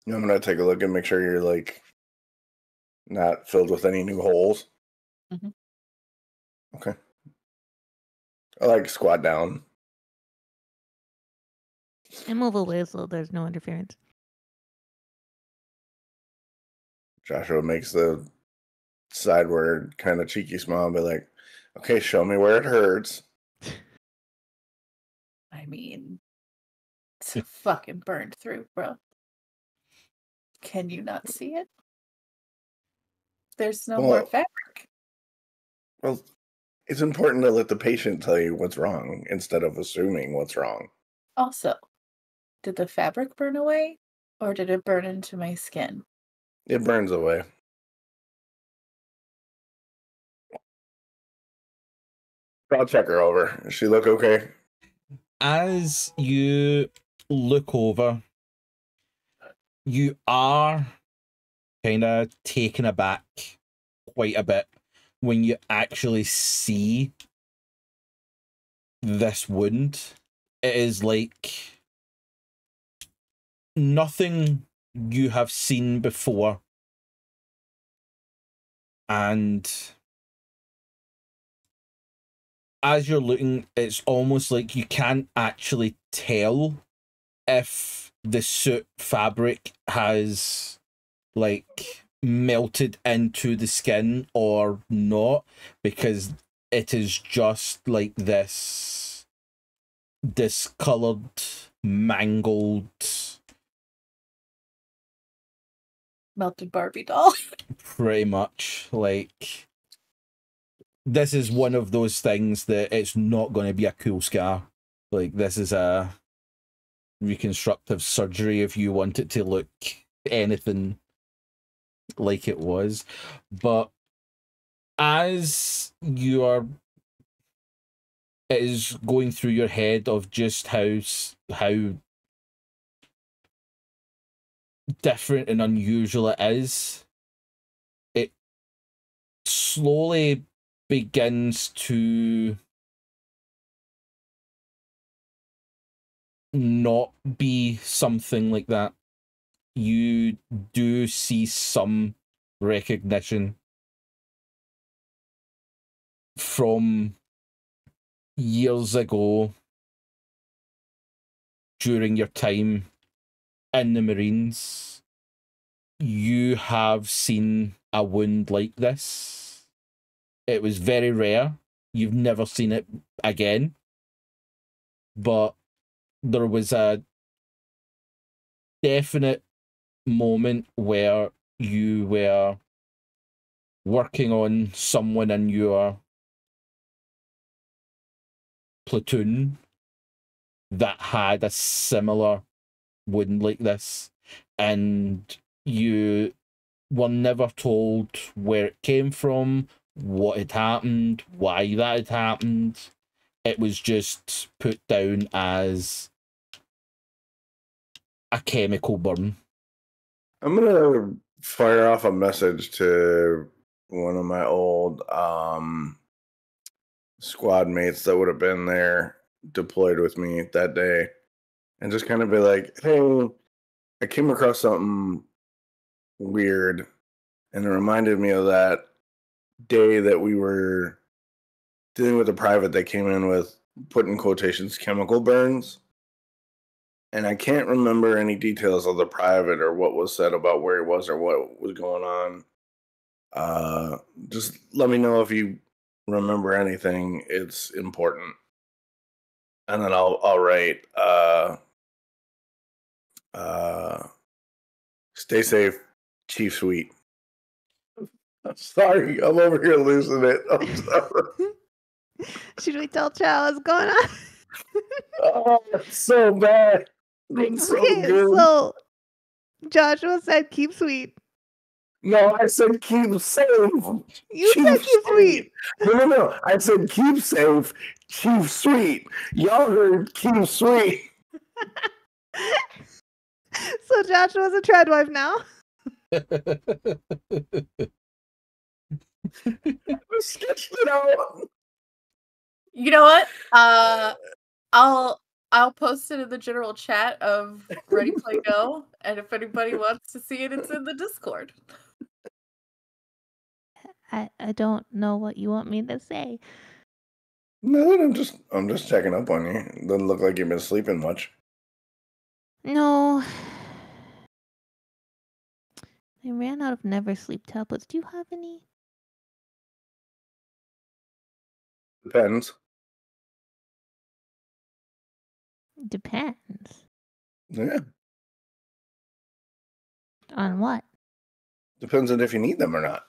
I'm gonna take a look and make sure you're like not filled with any new holes. Mhm. Okay. I like squat down. And move away so there's no interference. Joshua makes the sideward kind of cheeky smile and be like, okay, show me where it hurts. I mean, it's fucking burned through, bro. Can you not see it? There's no more fabric. Well, it's important to let the patient tell you what's wrong instead of assuming what's wrong. Also, did the fabric burn away or did it burn into my skin? It burns away. I'll check her over. Does she look okay? As you look over, you are kind of taken aback quite a bit when you actually see this wound. It is like nothing you have seen before. And as you're looking, it's almost like you can't actually tell if the suit fabric has like melted into the skin or not, because it is just like this discolored, mangled, Melted Barbie doll. pretty much. Like, this is one of those things that it's not going to be a cool scar. Like, this is a reconstructive surgery if you want it to look anything like it was. But as you are, it is going through your head of just how different and unusual it is, it slowly begins to not be something like that. You do see some recognition from years ago during your time in the Marines. You have seen a wound like this. It was very rare. You've never seen it again. But there was a definite moment where you were working on someone in your platoon that had a similar wound like this, and you were never told where it came from, what had happened, why that had happened. It was just put down as a chemical burn. I'm gonna fire off a message to one of my old squad mates that would have been there deployed with me that day, and just kind of be like, hey, I came across something weird, and it reminded me of that day that we were dealing with a private that came in with, put in quotations, chemical burns. And I can't remember any details of the private or what was said about where he was or what was going on. Just let me know if you remember anything. It's important. And then I'll write, stay safe, Chief Sweet. I'm sorry, I'm over here losing it. I'm sorry. Should we tell Chow what's going on? Oh, it's so bad. It's so Okay, good. so Joshua said keep sweet. No, I said keep safe. You said keep sweet. No. I said keep safe, Chief Sweet. Y'all heard keep sweet. So Joshua's a treadwife now. Sketched it out. You know what? I'll I'll post it in the general chat of Ready Play Go, and if anybody wants to see it, it's in the Discord. I don't know what you want me to say. No, I'm just checking up on you. Doesn't look like you've been sleeping much. No. I ran out of never sleep tablets. Do you have any? Depends. Depends. Yeah. On what? Depends on if you need them or not.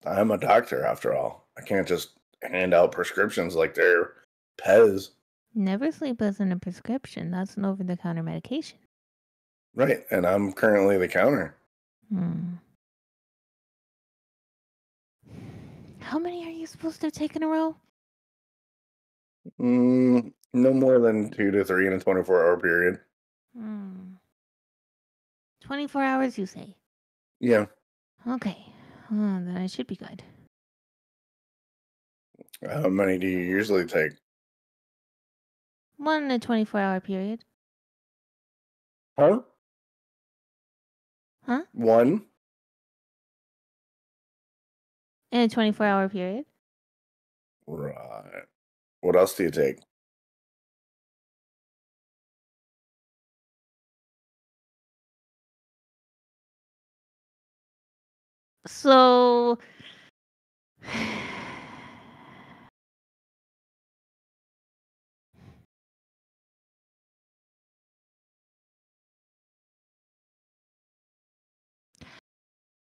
I'm a doctor after all. I can't just hand out prescriptions like they're Pez. Never sleep isn't a prescription. That's an over-the-counter medication. Right, and I'm currently the counter. How many are you supposed to take in a row? No more than 2 to 3 in a 24-hour period. 24 hours, you say? Yeah. Okay. Then I should be good. How many do you usually take? 1 in a 24-hour period. Huh? Huh? 1? In a 24-hour period. Right. What else do you take? So...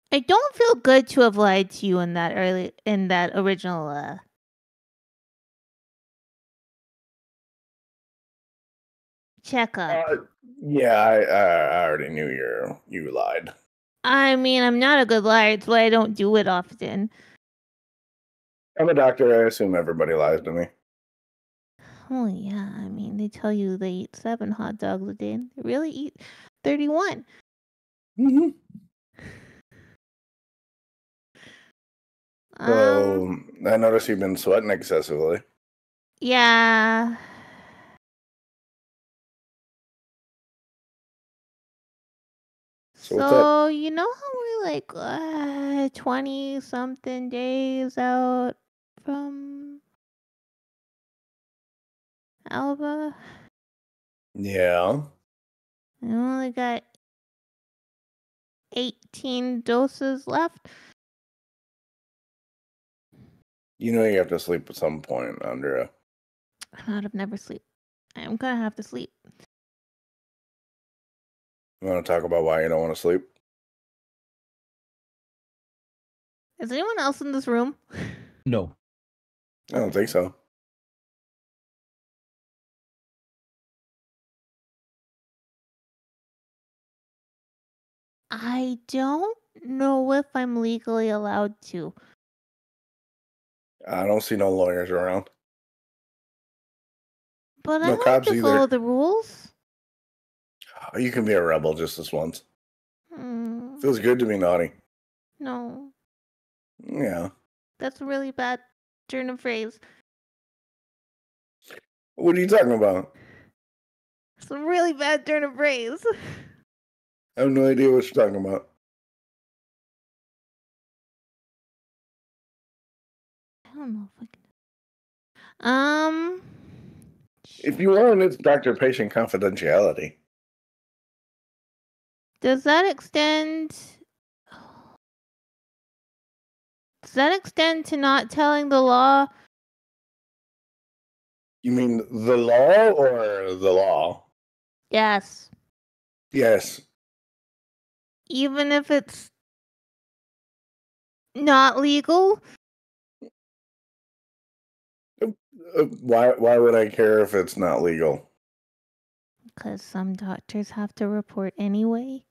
I don't feel good to have lied to you in that original checkup. Yeah, I already knew you lied. I mean, I'm not a good liar. It's why I don't do it often. I'm a doctor. I assume everybody lies to me. Oh yeah, I mean, they tell you they eat 7 hot dogs a day, and they really eat 31. Mm-hmm. So I noticed you've been sweating excessively. Yeah. So you know how we're like 20 something days out from Alba? Yeah. I only got 18 doses left. You know you have to sleep at some point, Andrea. I'm out of never sleep. I'm gonna have to sleep. You want to talk about why you don't want to sleep? Is anyone else in this room? No. I don't think so. I don't know if I'm legally allowed to. I don't see no lawyers around. But No I like cops to either. follow the rules. You can be a rebel just this once. Hmm. Feels good to be naughty. No, Yeah. that's a really bad turn of phrase. What are you talking about? It's a really bad turn of phrase. I have no idea what you're talking about. I don't know if I can. If you want, it's doctor-patient confidentiality. Does that extend? Does that extend to not telling the law? You mean the law or the law? Yes. Yes. Even if it's not legal? Why would I care if it's not legal? Because some doctors have to report anyway.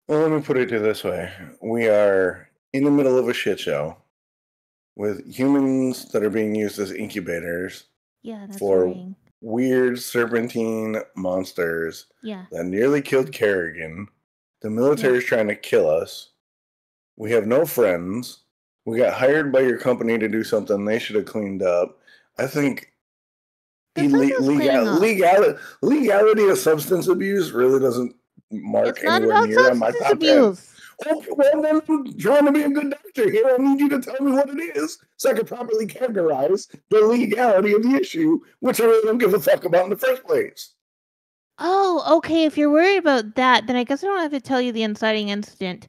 Well, let me put it this way. We are in the middle of a shit show with humans that are being used as incubators for worrying. weird serpentine monsters that nearly killed Kerrigan. The military is trying to kill us. We have no friends. We got hired by your company to do something they should have cleaned up. I think The sentence clearing up. Legality of substance abuse really doesn't mark It's not anywhere about near on my substance top 10. abuse. Okay, well, then I'm trying to be a good doctor here. I need you to tell me what it is so I can properly categorize the legality of the issue, which I really don't give a fuck about in the first place. Oh, okay. If you're worried about that, then I guess I don't have to tell you the inciting incident.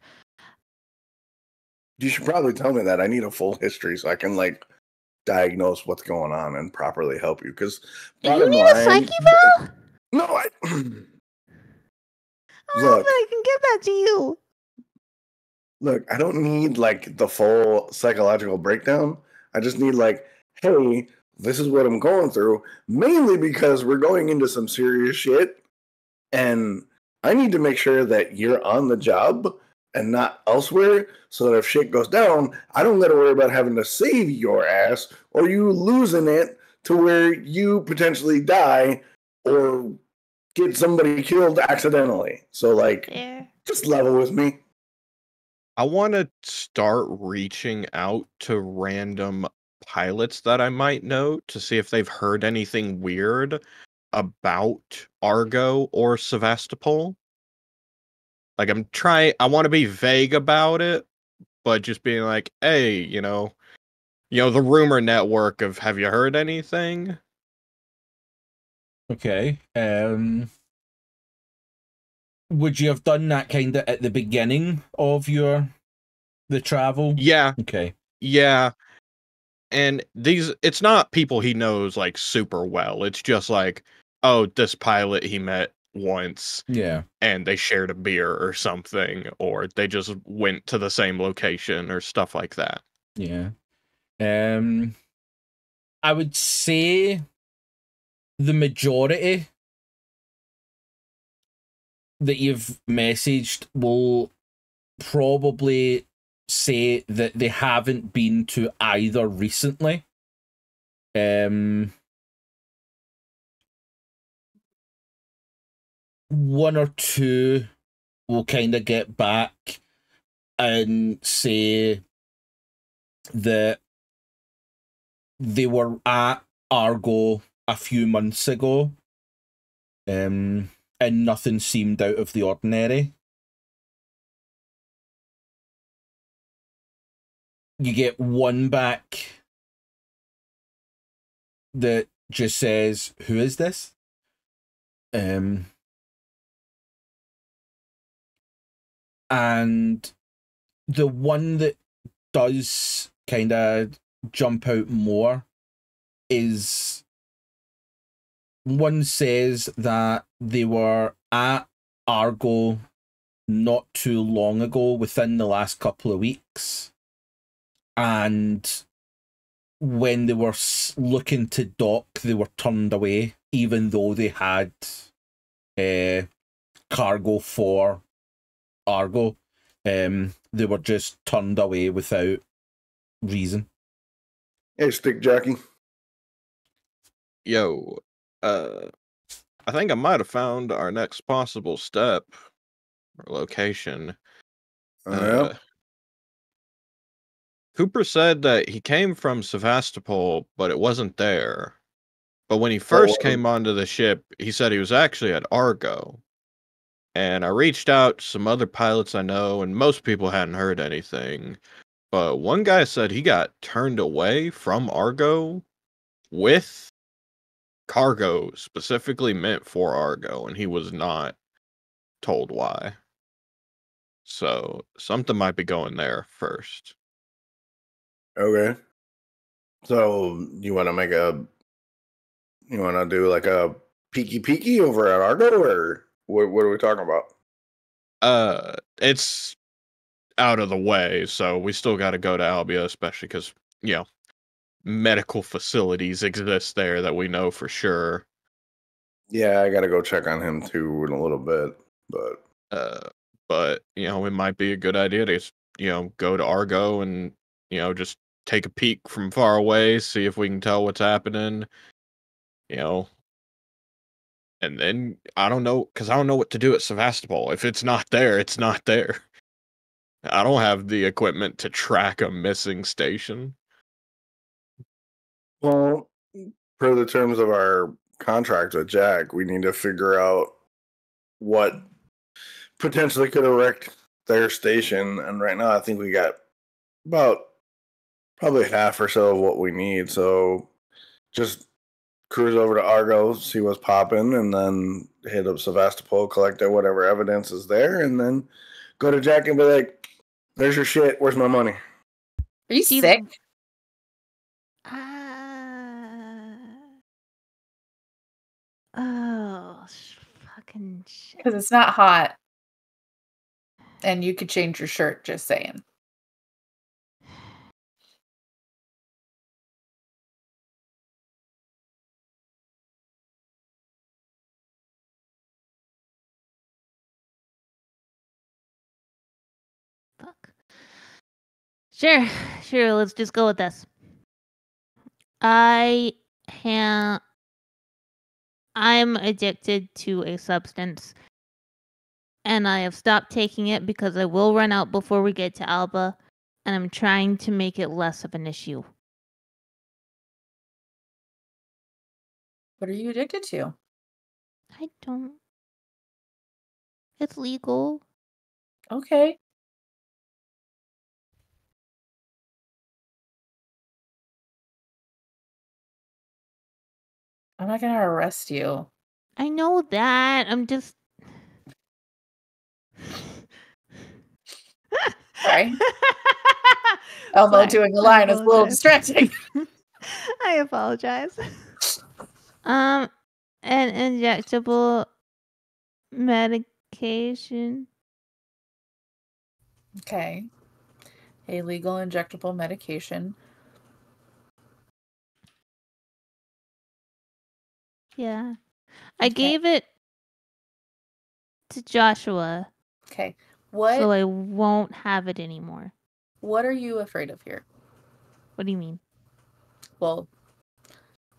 You should probably tell me that. I need a full history so I can diagnose what's going on and properly help you. Because You need a psyche eval? No, I don't know if I can give that to you. Look, I don't need the full psychological breakdown. I just need hey, this is what I'm going through. Mainly because we're going into some serious shit, and I need to make sure that you're on the job and not elsewhere, so that if shit goes down, I don't got to worry about having to save your ass or you losing it to where you potentially die or get somebody killed accidentally. So just level with me. I want to start reaching out to random pilots that I might know to see if they've heard anything weird about Argo or Sevastopol. I want to be vague about it, but just being like, hey, the rumor network of, have you heard anything? Okay. Would you have done that kind of at the beginning of the travel? Yeah. Okay. Yeah. And it's not people he knows super well. It's just oh, this pilot he met once. Yeah. And they shared a beer or something, or they just went to the same location or stuff like that. Yeah. I would say the majority that you've messaged will probably say that they haven't been to either recently. One or two will kind of get back and say that they were at Argo a few months ago, and nothing seemed out of the ordinary. You get one back that just says, "Who is this?" And the one that does kind of jump out more is one says that they were at Argo not too long ago, within the last couple of weeks, and when they were looking to dock, they were turned away, even though they had cargo for Argo. They were just turned away without reason. Hey, Stick Jockey. Yo, I think I might have found our next possible step or location. Yep. Cooper said that he came from Sevastopol, but it wasn't there. But when he first came onto the ship, he said he was actually at Argo. And I reached out to some other pilots I know, and most people hadn't heard anything. But one guy said he got turned away from Argo with cargo specifically meant for Argo, and he was not told why. So something might be going there first. Okay. So you want to do a peeky over at Argo, or what are we talking about? It's out of the way, so we still got to go to Albia, especially because, medical facilities exist there that we know for sure. Yeah, I got to go check on him too in a little bit, but it might be a good idea to go to Argo and just take a peek from far away, see if we can tell what's happening, and then I don't know, because I don't know what to do at Sevastopol. If it's not there, it's not there. I don't have the equipment to track a missing station. Well, per the terms of our contract with Jack, we need to figure out what potentially could have wrecked their station. And right now, I think we got about probably half or so of what we need. So just cruise over to Argo, see what's popping, and then hit up Sevastopol, collect whatever evidence is there, and then go to Jack and be like, "There's your shit. Where's my money?" Are you Do you- sick? Oh, fucking shit. Because it's not hot. And you could change your shirt, just saying. Fuck. Sure, let's just go with this. I'm addicted to a substance, and I have stopped taking it because I will run out before we get to Alba, and I'm trying to make it less of an issue. What are you addicted to? I don't. It's legal. Okay. I'm not gonna arrest you. I know that. I'm just. Sorry. Elmo Sorry, doing a I line is a little apologize. distracting. I apologize. An injectable medication. Okay. A legal injectable medication. Yeah. I Okay. gave it to Joshua, Okay. What so I won't have it anymore. what are you afraid of here? What do you mean? Well,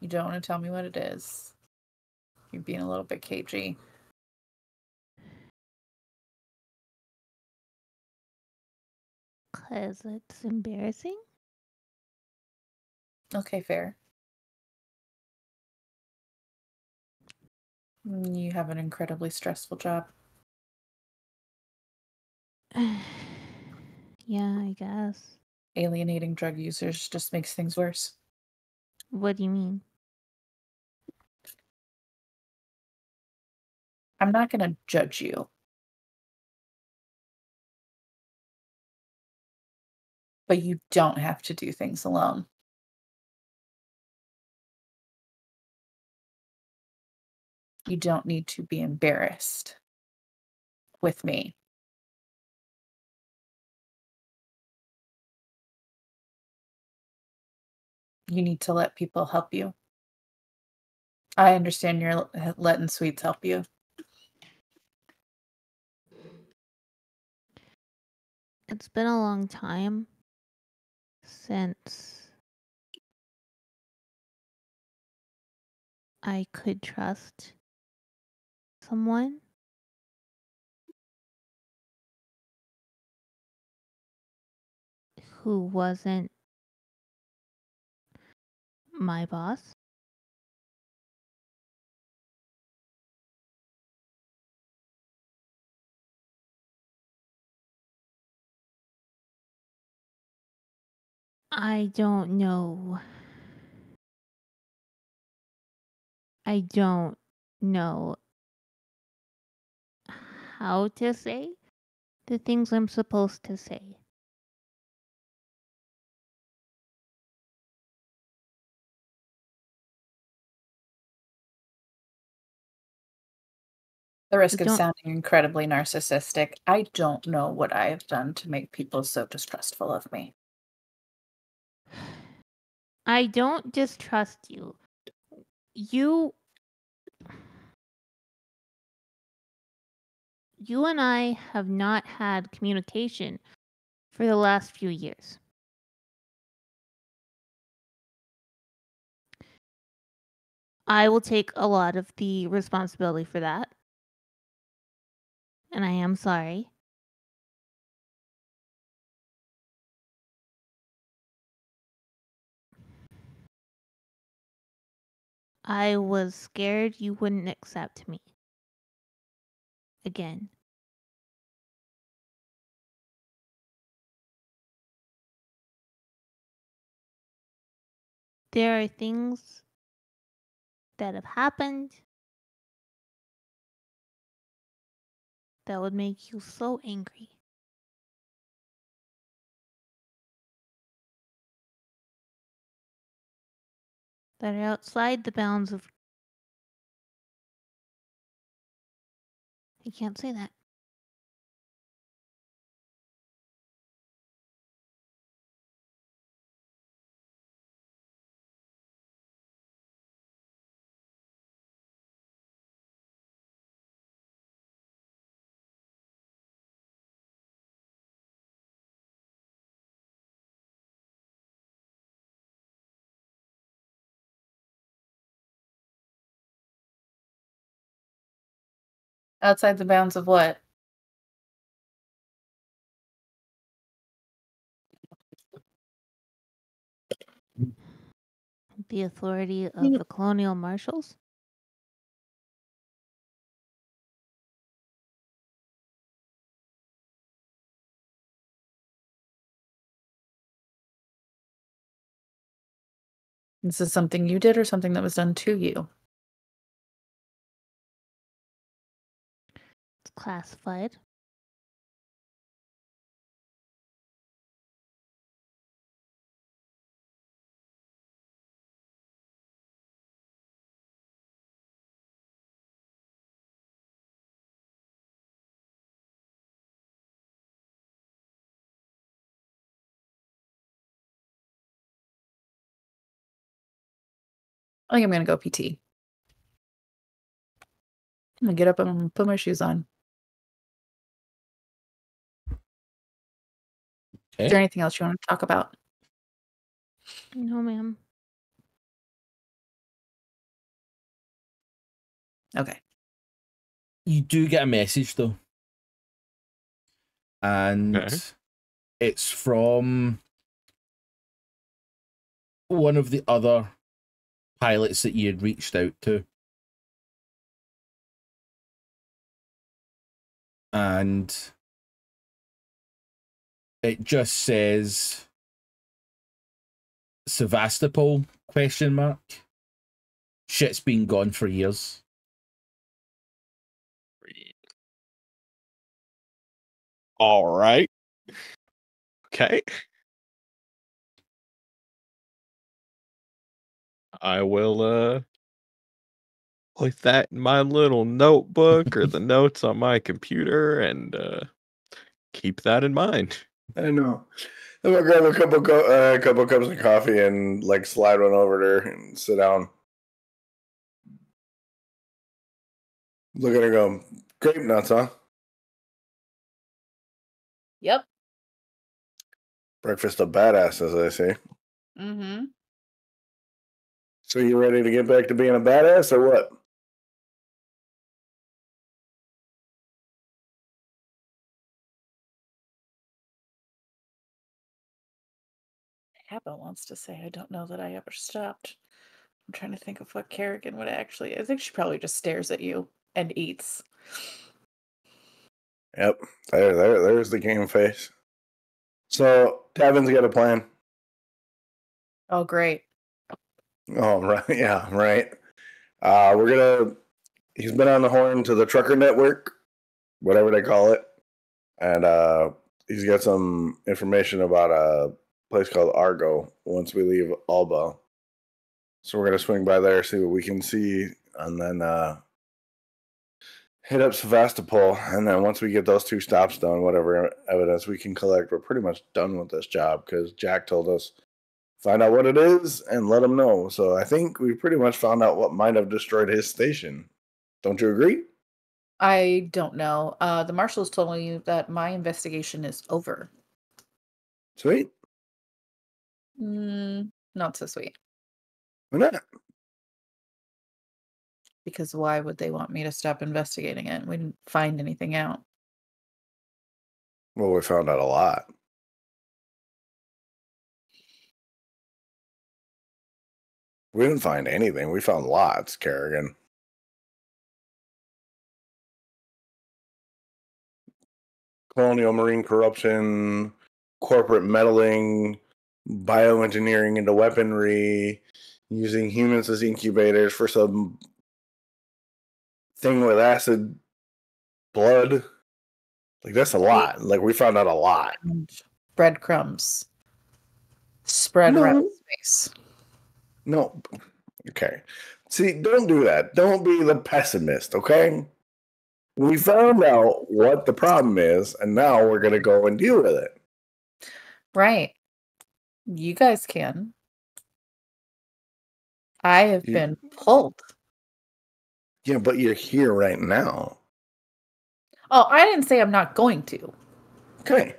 you don't want to tell me what it is. You're being a little bit cagey. Because it's embarrassing? Okay, fair. You have an incredibly stressful job. Yeah, I guess. Alienating drug users just makes things worse. What do you mean? I'm not going to judge you. But you don't have to do things alone. You don't need to be embarrassed with me. You need to let people help you. I understand you're letting sweets help you. It's been a long time since I could trust someone. Who wasn't my boss. I don't know. I don't know how to say the things I'm supposed to say. The risk I of don't- sounding incredibly narcissistic. I don't know what I have done to make people so distrustful of me. I don't distrust you. You and I have not had communication for the last few years. I will take a lot of the responsibility for that. And I am sorry. I was scared you wouldn't accept me. Again. There are things that have happened that would make you so angry. That are outside the bounds of... I can't say that. Outside the bounds of what? The authority of the colonial marshals? This is something you did or something that was done to you? It's classified. I think I'm gonna go PT. I'm gonna get up and put my shoes on. Is there anything else you want to talk about? No, ma'am. Okay. You do get a message though, and Okay. it's from one of the other pilots that you had reached out to, and it just says Sevastopol ? Shit's been gone for years. All right. Okay. I will put that in my little notebook or the notes on my computer and keep that in mind. I know. I'm gonna grab a couple cups of coffee and like slide one over to her and sit down. Look at her go. Grape nuts, huh? Yep. Breakfast of badass, as I say. Mm-hmm. So you ready to get back to being a badass or what? Habba wants to say, I don't know that I ever stopped. I'm trying to think of what Kerrigan would actually. I think she probably just stares at you and eats. Yep. There's the game face. So Tavin's got a plan. Oh, great. Oh, right. Yeah, right. He's been on the horn to the trucker network, whatever they call it. And he's got some information about a place called Argo once we leave Alba. So we're going to swing by there, see what we can see, and then hit up Sevastopol. And then once we get those 2 stops done, whatever evidence we can collect, we're pretty much done with this job because Jack told us find out what it is and let him know. So I think we pretty much found out what might have destroyed his station. Don't you agree? I don't know. The marshals told me that my investigation is over. Sweet. Not so sweet. Why not? Because why would they want me to stop investigating it? We didn't find anything out. Well, we found out a lot. We didn't find anything. We found lots, Kerrigan. Colonial marine corruption, corporate meddling, bioengineering into weaponry, using humans as incubators for some thing with acid blood. Like, that's a lot. Like, we found out a lot. And breadcrumbs spread No. around space. No. Okay. See, don't do that. Don't be the pessimist, okay? We found out what the problem is, and now we're going to go and deal with it. Right. You guys can. I have been pulled. Yeah, but you're here right now. Oh, I didn't say I'm not going to, Okay.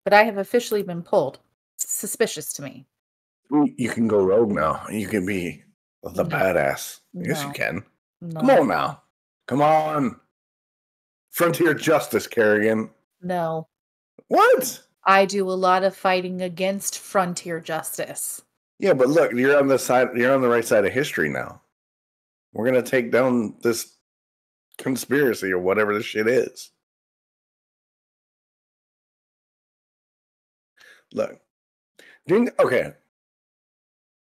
but I have officially been pulled. It's suspicious to me. You can go rogue now. You can be the No. badass. Yes, you No. can. No. Come on now. Come on. Frontier justice, Kerrigan. No. What? I do a lot of fighting against frontier justice. Yeah, but look, you're on the right side of history now. We're gonna take down this conspiracy or whatever this shit is. Look. Okay.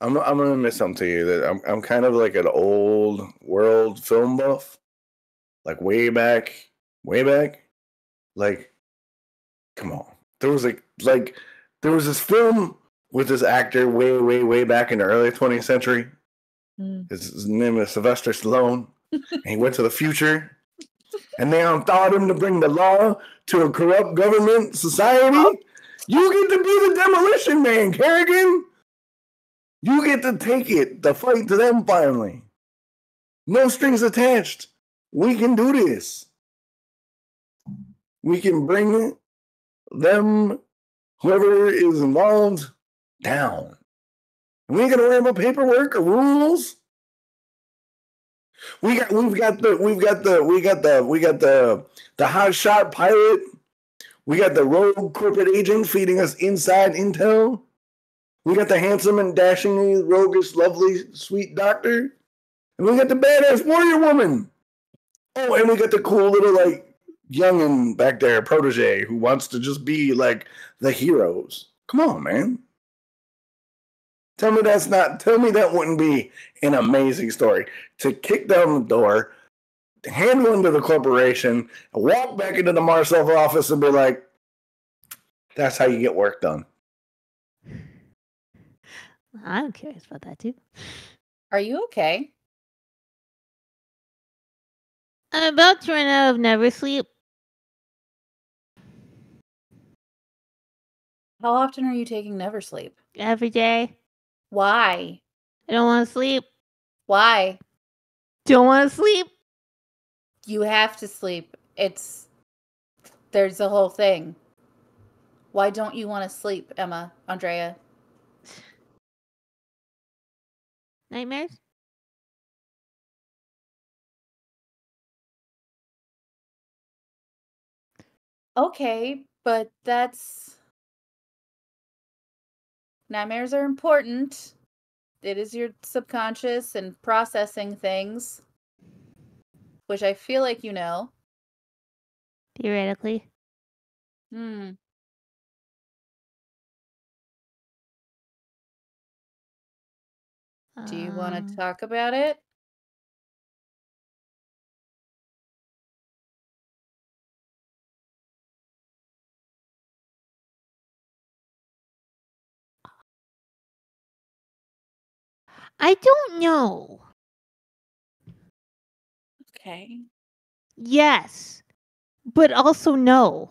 I'm gonna admit something to you that I'm kind of like an old world film buff. Like way back. Like, come on. There was there was this film with this actor way back in the early 20th century. His name is Sylvester Stallone. And he went to the future. And they taught him to bring the law to a corrupt government society. You get to be the demolition man, Kerrigan. You get to take it, the fight to them finally. No strings attached. We can do this. We can bring them, whoever is involved, down. We ain't gonna worry about paperwork or rules. We got the hotshot pilot. We got the rogue corporate agent feeding us inside intel. We got the handsome and dashingly roguish, lovely, sweet doctor. And we got the badass warrior woman. Oh, and we got the cool little, like, youngin' back there, protege, who wants to just be, like, the heroes. Come on, man. Tell me that wouldn't be an amazing story. To kick down the door, hand one to the corporation, walk back into the Marcel office and be like, that's how you get work done. I'm curious about that too. Are you okay? I'm about to run out of Never Sleep. How often are you taking Never Sleep? Every day. Why? I don't want to sleep. Why? Don't want to sleep. You have to sleep. There's the whole thing. Why don't you want to sleep, Emma, Andrea? Nightmares? Okay, but nightmares are important. It is your subconscious and processing things, which I feel like you know. Theoretically. Do you want to talk about it? I don't know. Okay. Yes, but also no.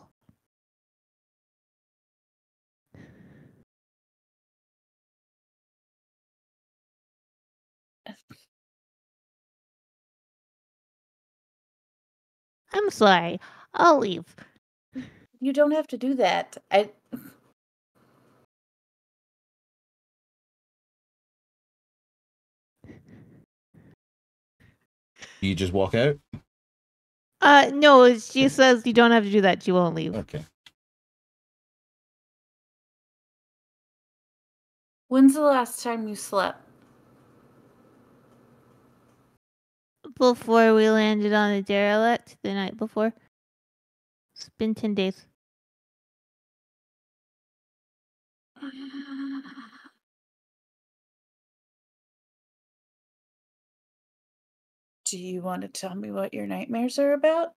I'm sorry. I'll leave. You don't have to do that. You just walk out? No, she says you don't have to do that. She won't leave. Okay. When's the last time you slept? Before we landed on the derelict the night before. It's been 10 days. Do you want to tell me what your nightmares are about?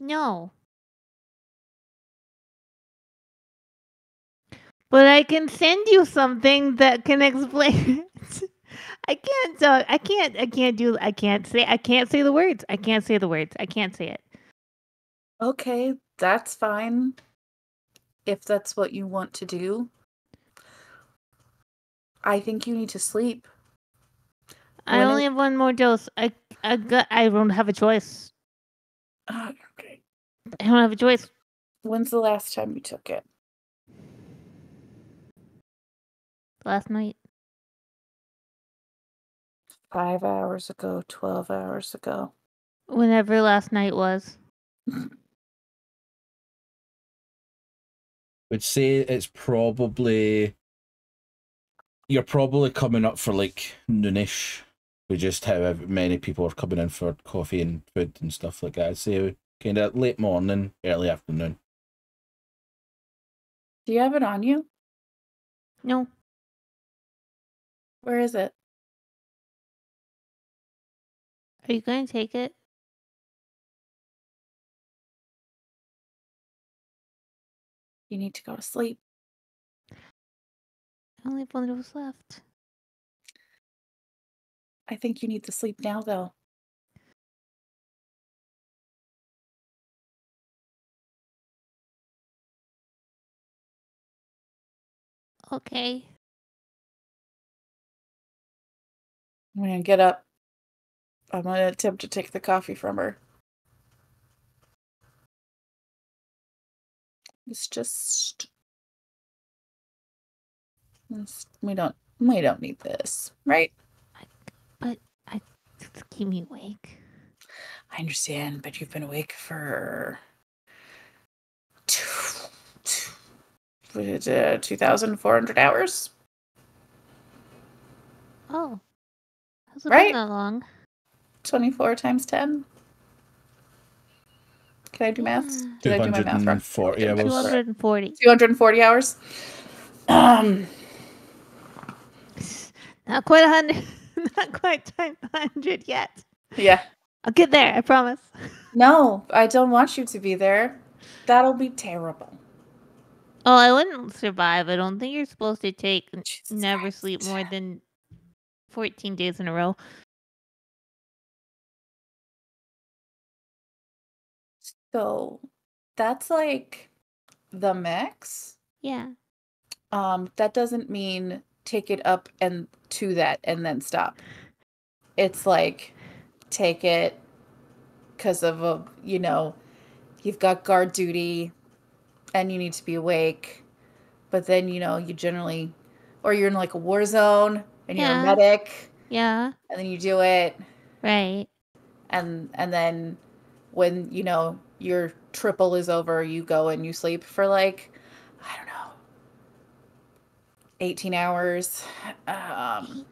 No. But I can send you something that can explain it. I can't say the words. I can't say it. Okay, that's fine. If that's what you want to do. I think you need to sleep. I When only have one more dose. I don't have a choice. Okay. I don't have a choice. When's the last time you took it? Last night. 5 hours ago, 12 hours ago. Whenever last night was. Would say it's probably you're probably coming up for like noonish with just how many people are coming in for coffee and food and stuff like that. I'd say kind of late morning, early afternoon. Do you have it on you? No. Where is it? Are you going to take it? You need to go to sleep. I only have one dose left. I think you need to sleep now, though. Okay. I'm going to get up. I'm going to attempt to take the coffee from her. It's just... We don't need this, right? But it's keep me awake. I understand, but you've been awake for 2,400 hours, Oh. Has it right? been that long? 24 times 10. Can I do maths? Yeah. Did I do my math wrong? 240. Yeah, well, 240. 240 hours. Not quite 100. Not quite 100 yet. Yeah. I'll get there, I promise. No, I don't want you to be there. That'll be terrible. Oh, I wouldn't survive. I don't think you're supposed to take Jesus never Christ. sleep more than 14 days in a row. So that's like the mix. Yeah. That doesn't mean take it up and to that and then stop. It's like take it because of you've got guard duty and you need to be awake. But then, you generally, or you're in like a war zone and you're a Yeah. medic Yeah. and then you do it. Right. And then when, your triple is over, you go and you sleep for like, I don't know, 18 hours. 18 hours?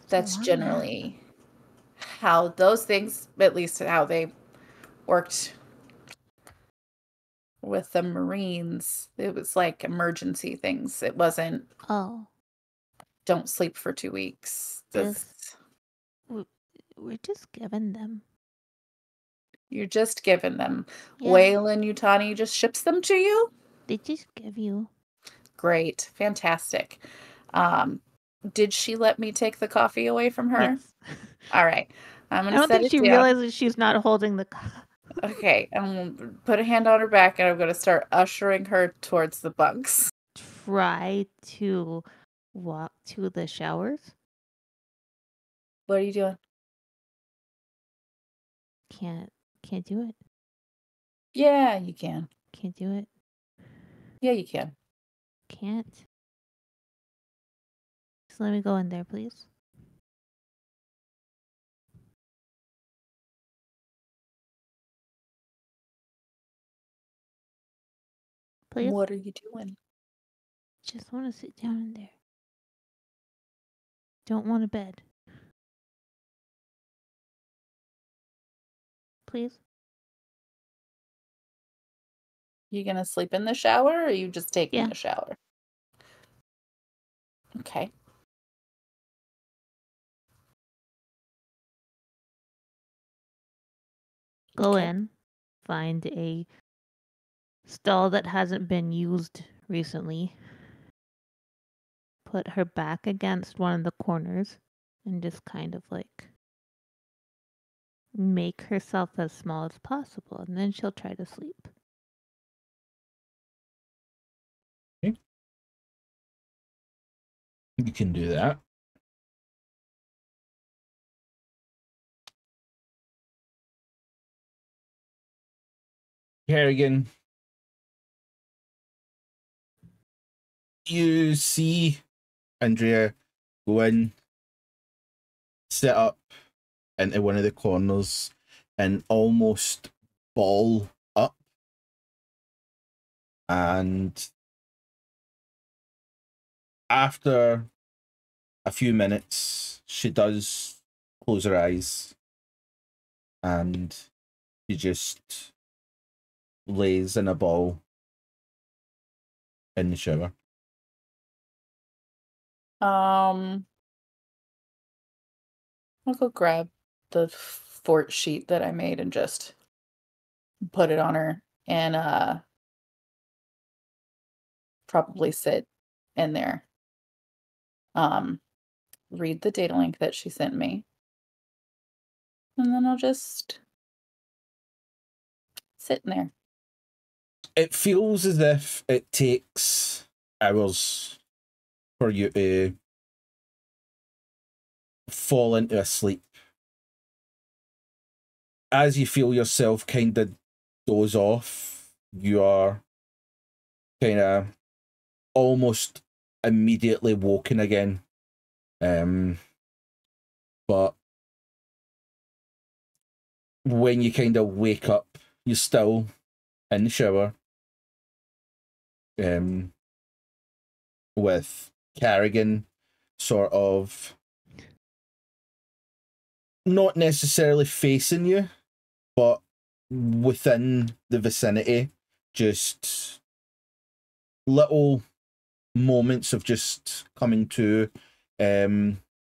That's a lot. generally how those things, at least how they worked with the Marines. It was like emergency things. It wasn't Oh. don't sleep for 2 weeks. We're just giving them. You're just giving them. Yeah. Wayland Yutani just ships them to you? They just give you. Great. Fantastic. Did she let me take the coffee away from her? Yes. All right. I'm I going to don't set think it she down. realizes she's not holding the cup. Okay. I'm going to put a hand on her back and I'm going to start ushering her towards the bunks. Try to walk to the showers. What are you doing? Can't do it. Yeah, you can. Can't do it. Yeah, you can. Can't. Just let me go in there, please. Please? What are you doing? Just want to sit down in there. Don't want a bed. Please? You gonna sleep in the shower, or are you just taking Yeah. a shower? Okay. Go Okay. in, find a stall that hasn't been used recently, put her back against one of the corners, and just kind of like make herself as small as possible, and then she'll try to sleep. You can do that. Kerrigan, you see Andrea go in, sit up into one of the corners, and almost ball up. And after a few minutes, she does close her eyes, and she just lays in a ball in the shower. I'll go grab the fort sheet that I made and just put it on her, and probably sit in there. Read the data link that she sent me. And then I'll just sit in there. It feels as if it takes hours for you to fall into a sleep. As you feel yourself kind of doze off, you are kind of almost immediately woken again. But when you kind of wake up, you're still in the shower. With Kerrigan sort of not necessarily facing you, but within the vicinity, just little moments of just coming to,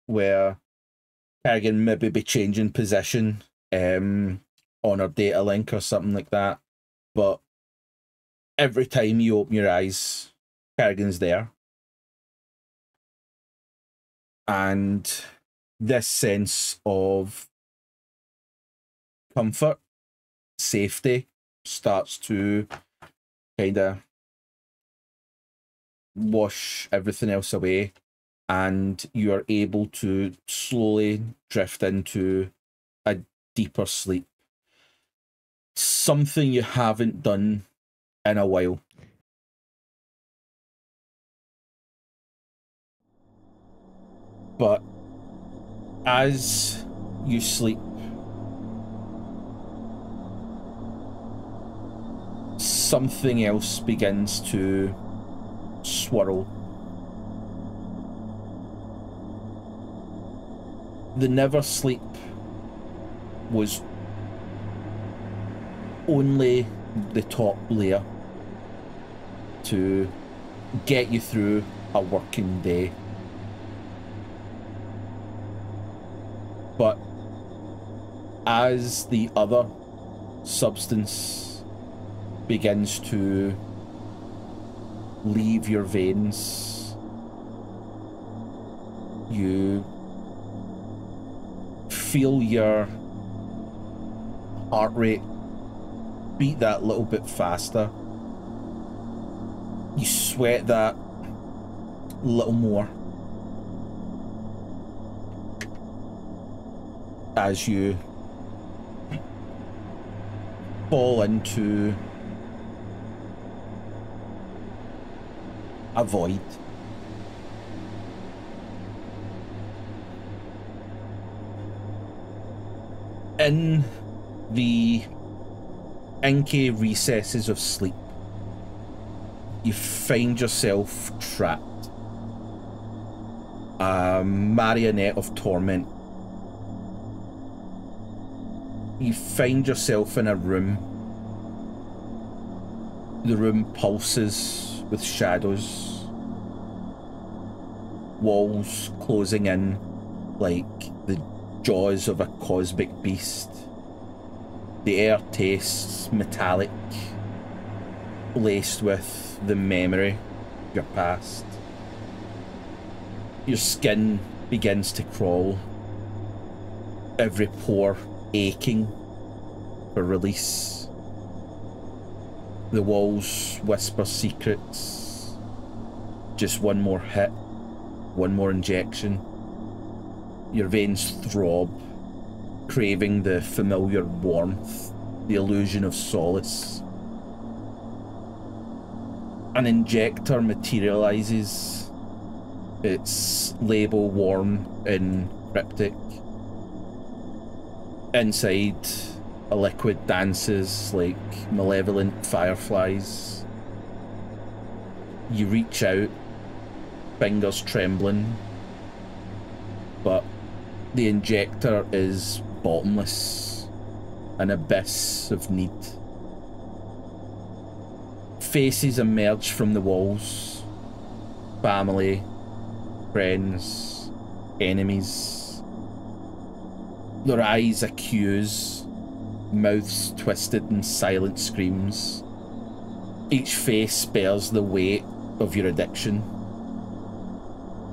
where Kerrigan maybe be changing position on her data link or something like that. But every time you open your eyes, Kerrigan's there. And this sense of comfort, safety starts to kind of wash everything else away, and you are able to slowly drift into a deeper sleep. Something you haven't done in a while. But as you sleep, something else begins to swirl. The never sleep was only the top layer to get you through a working day. But as the other substance begins to leave your veins, you feel your heart rate beat that little bit faster. You sweat that little more as you fall into a void. In the inky recesses of sleep, you find yourself trapped. A marionette of torment. You find yourself in a room. The room pulses with shadows. Walls closing in like the jaws of a cosmic beast. The air tastes metallic, laced with the memory of your past. Your skin begins to crawl, every pore aching for release. The walls whisper secrets. Just one more hit, one more injection. Your veins throb, craving the familiar warmth, the illusion of solace. An injector materializes, its label worn in cryptic. Inside, a liquid dances like malevolent fireflies. You reach out, fingers trembling, but the injector is bottomless, an abyss of need. Faces emerge from the walls. Family, friends, enemies. Their eyes accuse, mouths twisted in silent screams. Each face bears the weight of your addiction.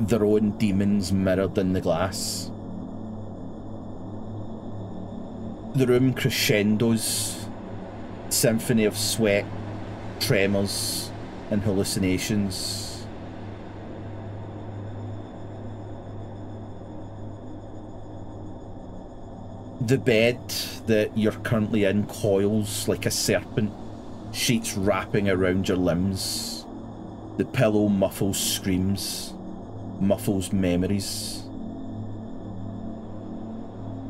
Their own demons mirrored in the glass. The room crescendos, symphony of sweat, tremors, and hallucinations. The bed that you're currently in coils like a serpent, sheets wrapping around your limbs. The pillow muffles screams, muffles memories.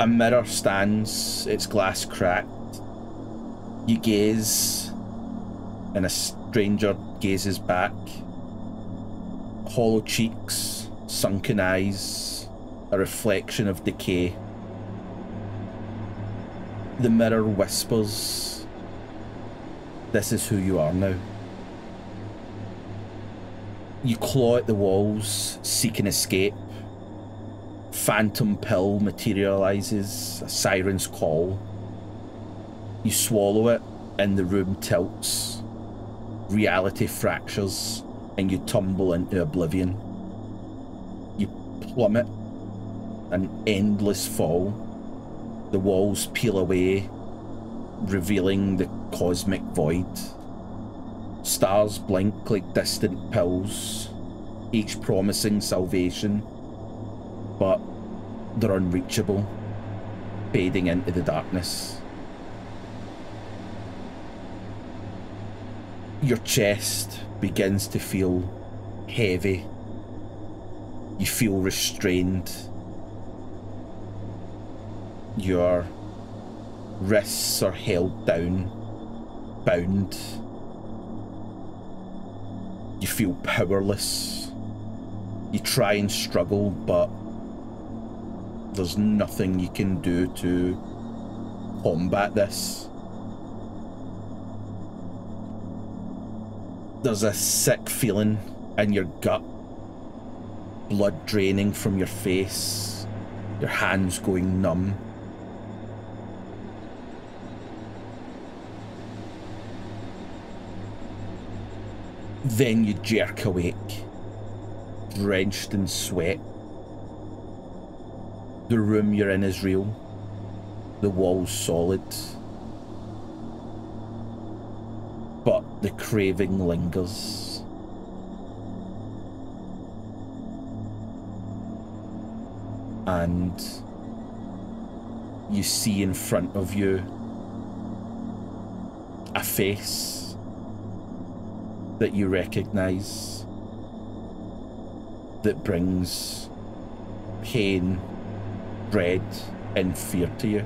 A mirror stands, its glass cracked. You gaze, and a stranger gazes back. Hollow cheeks, sunken eyes, a reflection of decay. The mirror whispers, "This is who you are now." You claw at the walls, seeking escape. Phantom pill materializes, a siren's call. You swallow it, and the room tilts. Reality fractures, and you tumble into oblivion. You plummet, an endless fall. The walls peel away, revealing the cosmic void. Stars blink like distant pills, each promising salvation, but they're unreachable, fading into the darkness. Your chest begins to feel heavy. You feel restrained. Your wrists are held down, bound. You feel powerless. You try and struggle, but there's nothing you can do to combat this. There's a sick feeling in your gut, blood draining from your face, your hands going numb. Then you jerk awake, drenched in sweat. The room you're in is real, the walls solid, but the craving lingers. And you see in front of you a face that you recognize, that brings pain, dread, and fear to you.